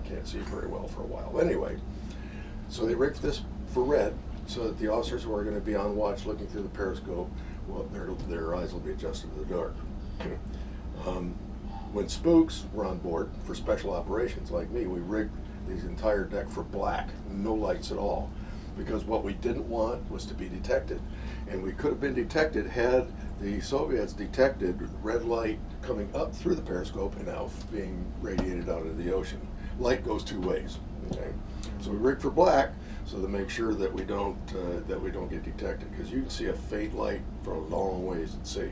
I can't see very well for a while. Anyway, so they rigged this for red so that the officers who are going to be on watch looking through the periscope, well, their eyes will be adjusted to the dark. When spooks were on board for special operations like me, we rigged the entire deck for black, no lights at all, because what we didn't want was to be detected. And we could have been detected had the Soviets detected red light coming up through the periscope and now being radiated out into the ocean. Light goes two ways. Okay, so we rigged for black so to make sure that we don't get detected, because you can see a faint light for a long ways at sea.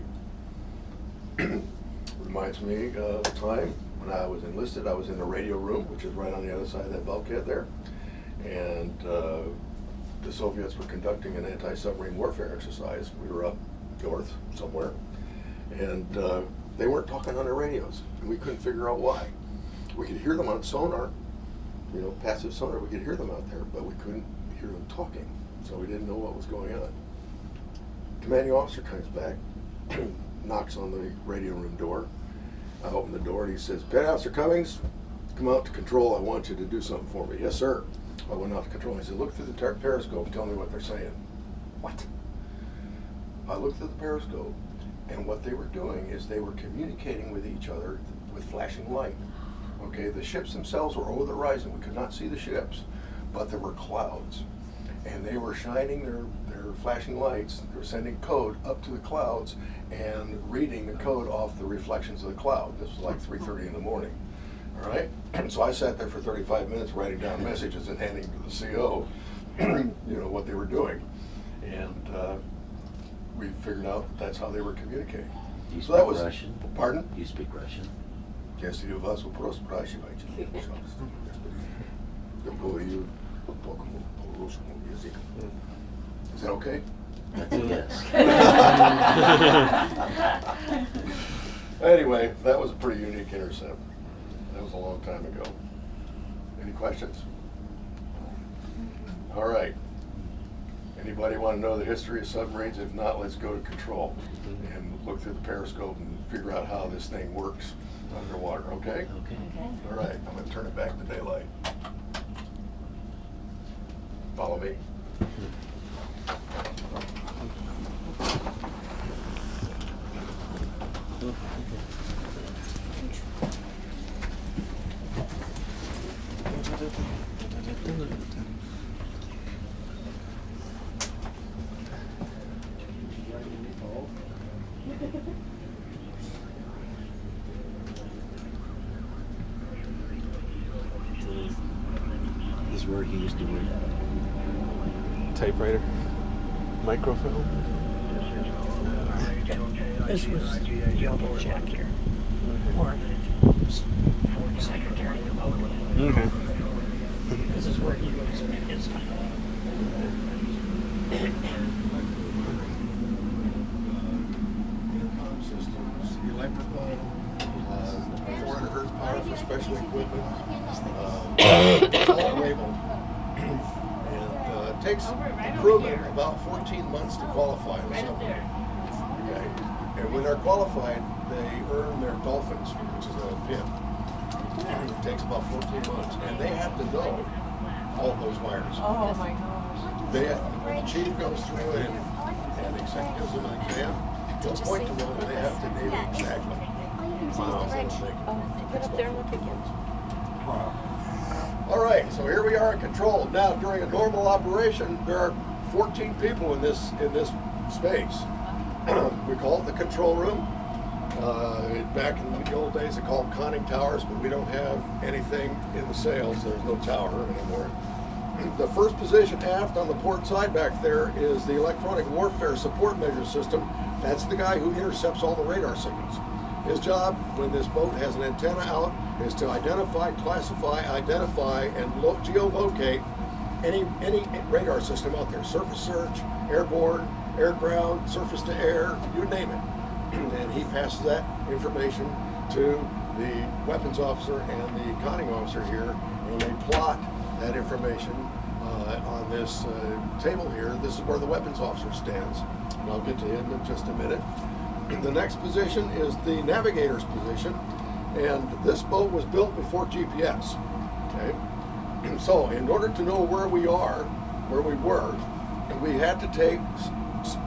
Reminds me of the time when I was enlisted. I was in the radio room, which is right on the other side of that bulkhead there, and the Soviets were conducting an anti-submarine warfare exercise. We were up north somewhere, and they weren't talking on their radios, and we couldn't figure out why. We could hear them on sonar, you know, passive sonar. We could hear them out there, but we couldn't hear them talking, so we didn't know what was going on. Commanding officer comes back, knocks on the radio room door. I open the door and he says, "Petty Officer Cummings, come out to control. I want you to do something for me." "Yes, sir." I went out to control. He said, "Look through the periscope and tell me what they're saying." What? I looked through the periscope, and what they were doing is they were communicating with each other with flashing light. Okay, the ships themselves were over the horizon. We could not see the ships, but there were clouds, and they were shining their flashing lights. They were sending code up to the clouds and reading the code off the reflections of the cloud. This was like 3:30 in the morning. All right, and so I sat there for 35 minutes writing down messages and handing to the CO, you know, what they were doing, and we figured out that's how they were communicating. Do you so that was Russian? Pardon? Do you speak Russian? Если у вас вопрос, спрашивайте, пожалуйста. Я говорю по-русскому языку. Is that okay? Yes. Anyway, that was a pretty unique intercept. That was a long time ago. Any questions? All right. Anybody want to know the history of submarines? If not, let's go to control and look through the periscope and figure out how this thing works underwater, okay? Okay. All right, I'm going to turn it back to daylight. Follow me. This is where he used to work. Typewriter, microfilm. This was the old Jack here, or the secretary of the boat. Okay. This is where he would spend his time. Intercom systems, electrical, 400 hertz power for special equipment. It's all labeled. And it takes the crewmen about 14 months to qualify or something. Okay. And when they're qualified, they earn their dolphins, which is a pin. It takes about 14 months, and they have to know all those wires. Oh my gosh. The chief goes through it and gives them an exam. They'll point to one and they have to name it exactly. Get up there and look again. All right, so here we are in control. Now, during a normal operation, there are 14 people in this space. We call it the control room. Back in the old days, they called them conning towers, but we don't have anything in the sails. There's no tower anymore. The first position aft on the port side back there is the electronic warfare support measure system. That's the guy who intercepts all the radar signals. His job, when this boat has an antenna out, is to identify, classify, identify, and geolocate any radar system out there. Surface search, airborne, air ground, surface to air, you name it. And he passes that information to the weapons officer and the conning officer here, and they plot that information on this table here. This is where the weapons officer stands, and I'll get to him in just a minute. The next position is the navigator's position, and this boat was built before GPS. Okay? So in order to know where we are, where we were, we had to take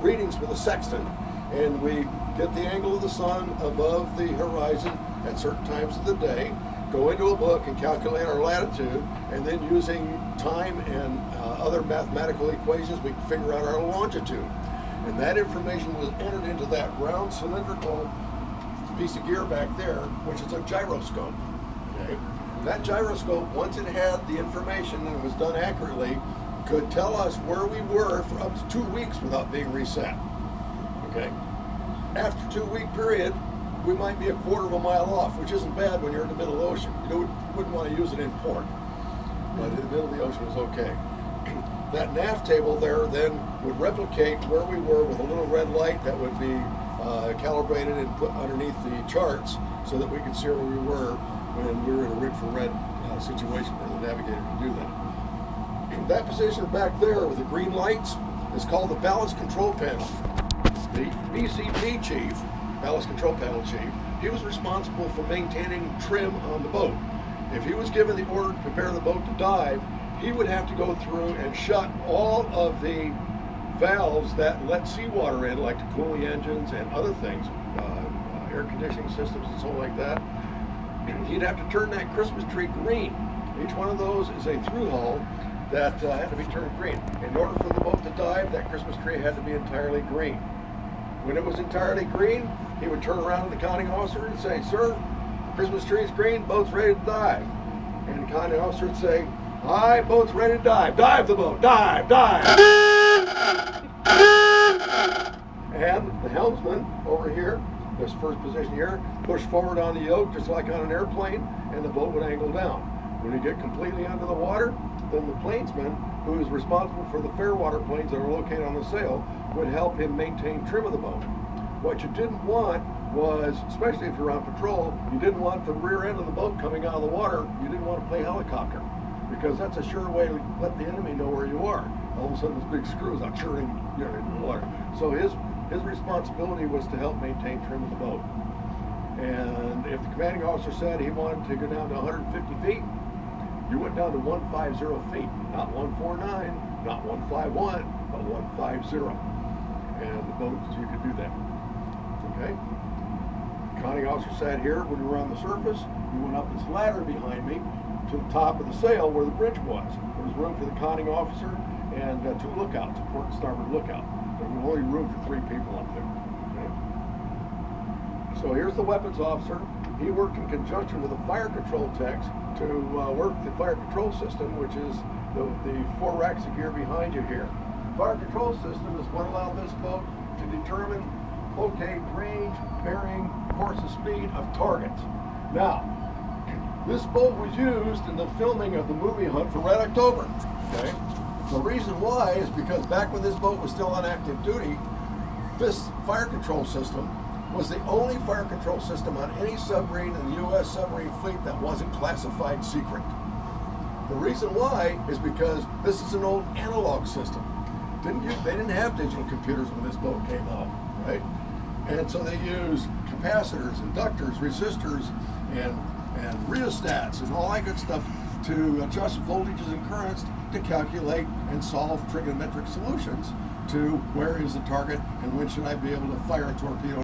readings with a sextant, and we get the angle of the sun above the horizon at certain times of the day, go into a book and calculate our latitude, and then using time and other mathematical equations, we can figure out our longitude. And that information was entered into that round cylindrical piece of gear back there, which is a gyroscope. Okay? That gyroscope, once it had the information and it was done accurately, could tell us where we were for up to 2 weeks without being reset. Okay? After a 2-week period, we might be a quarter of a mile off, which isn't bad when you're in the middle of the ocean. You wouldn't want to use it in port, but in the middle of the ocean was okay. That nav table there then would replicate where we were with a little red light that would be calibrated and put underneath the charts so that we could see where we were when we were in a rig for red situation where the navigator could do that. That position back there with the green lights is called the ballast control panel. The BCP chief, ballast control panel chief, he was responsible for maintaining trim on the boat. If he was given the order to prepare the boat to dive, he would have to go through and shut all of the valves that let seawater in, like to cool the engines and other things, air conditioning systems and so like that. He'd have to turn that Christmas tree green. Each one of those is a through hull that had to be turned green. In order for the boat to dive, that Christmas tree had to be entirely green. When it was entirely green, he would turn around to the conning officer and say, "Sir, Christmas tree is green, boat's ready to dive." And the conning officer would say, "Aye, boat's ready to dive. Dive the boat, dive, dive." And the helmsman over here, this first position here, push forward on the yoke just like on an airplane, and the boat would angle down. When you get completely under the water, then the planesman, who is responsible for the fairwater planes that are located on the sail, would help him maintain trim of the boat. What you didn't want was, especially if you're on patrol, you didn't want the rear end of the boat coming out of the water. You didn't want to play helicopter, because that's a sure way to let the enemy know where you are. All of a sudden, this big screw is out churning into the water. So his responsibility was to help maintain trim of the boat. And if the commanding officer said he wanted to go down to 150 feet, you went down to 150 feet, not 149, not 151, but 150. And the boat, you could do that. Okay? The conning officer sat here when we were on the surface. We went up this ladder behind me to the top of the sail where the bridge was. There was room for the conning officer and 2 lookouts, a port and starboard lookout. There was only room for 3 people up there. Okay? So here's the weapons officer. He worked in conjunction with the fire control techs to work the fire control system, which is the 4 racks of gear behind you here. Fire control system is what allowed this boat to determine, okay, range, bearing, course of speed of targets. Now, this boat was used in the filming of the movie Hunt for Red October. Okay? The reason why is because back when this boat was still on active duty, this fire control system was the only fire control system on any submarine in the U.S. submarine fleet that wasn't classified secret. The reason why is because this is an old analog system. They didn't have digital computers when this boat came out, right? And so they used capacitors, inductors, resistors, and rheostats and all that good stuff to adjust voltages and currents to calculate and solve trigonometric solutions to where is the target and when should I be able to fire a torpedo